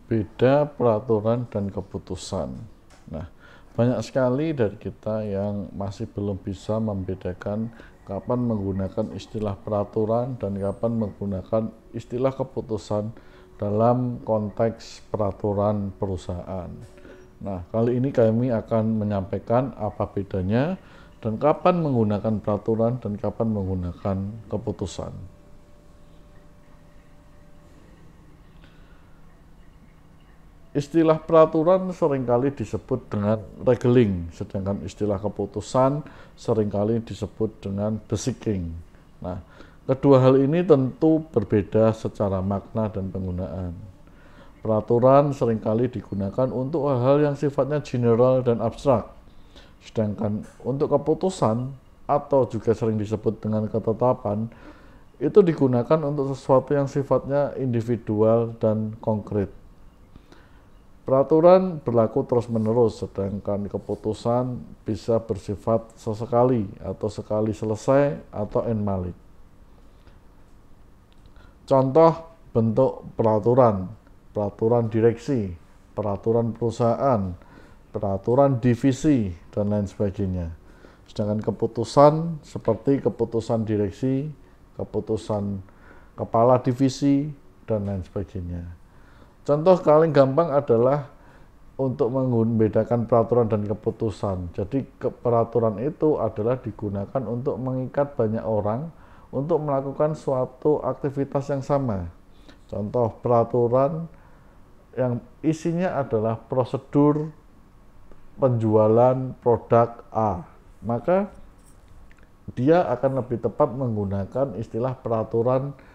Beda peraturan dan keputusan. Nah, banyak sekali dari kita yang masih belum bisa membedakan kapan menggunakan istilah peraturan dan kapan menggunakan istilah keputusan dalam konteks peraturan perusahaan. Nah, kali ini kami akan menyampaikan apa bedanya dan kapan menggunakan peraturan dan kapan menggunakan keputusan. Istilah peraturan seringkali disebut dengan regeling, sedangkan istilah keputusan seringkali disebut dengan designing. Nah, kedua hal ini tentu berbeda secara makna dan penggunaan. Peraturan seringkali digunakan untuk hal-hal yang sifatnya general dan abstrak, sedangkan untuk keputusan atau juga sering disebut dengan ketetapan itu digunakan untuk sesuatu yang sifatnya individual dan konkret. Peraturan berlaku terus-menerus, sedangkan keputusan bisa bersifat sesekali atau sekali selesai atau en malik. Contoh bentuk peraturan: peraturan direksi, peraturan perusahaan, peraturan divisi, dan lain sebagainya. Sedangkan keputusan seperti keputusan direksi, keputusan kepala divisi, dan lain sebagainya. Contoh paling gampang adalah untuk membedakan peraturan dan keputusan. Jadi peraturan itu adalah digunakan untuk mengikat banyak orang untuk melakukan suatu aktivitas yang sama. Contoh peraturan yang isinya adalah prosedur penjualan produk A, maka dia akan lebih tepat menggunakan istilah peraturan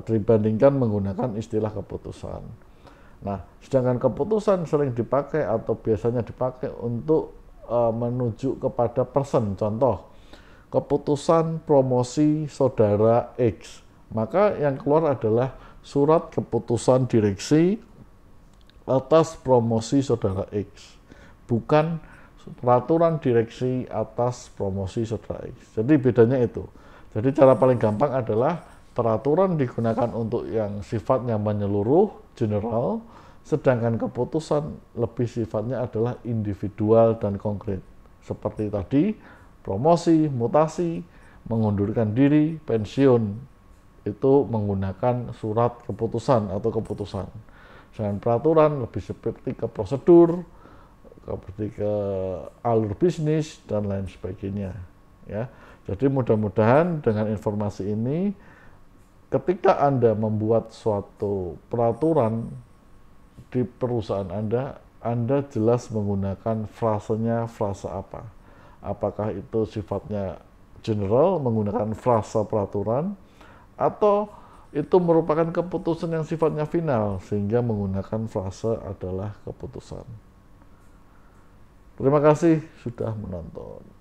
dibandingkan menggunakan istilah keputusan. Nah, sedangkan keputusan sering dipakai atau biasanya dipakai untuk menuju kepada person. Contoh, keputusan promosi saudara X, maka yang keluar adalah surat keputusan direksi atas promosi saudara X, bukan peraturan direksi atas promosi saudara X. Jadi bedanya itu. Jadi cara paling gampang adalah peraturan digunakan untuk yang sifatnya menyeluruh, general, sedangkan keputusan lebih sifatnya adalah individual dan konkret. Seperti tadi, promosi, mutasi, mengundurkan diri, pensiun, itu menggunakan surat keputusan atau keputusan. Sedangkan peraturan lebih seperti ke prosedur, seperti ke alur bisnis, dan lain sebagainya. Ya, jadi mudah-mudahan dengan informasi ini, ketika Anda membuat suatu peraturan di perusahaan Anda jelas menggunakan frasenya frasa apa. Apakah itu sifatnya general menggunakan frasa peraturan, atau itu merupakan keputusan yang sifatnya final sehingga menggunakan frasa adalah keputusan. Terima kasih sudah menonton.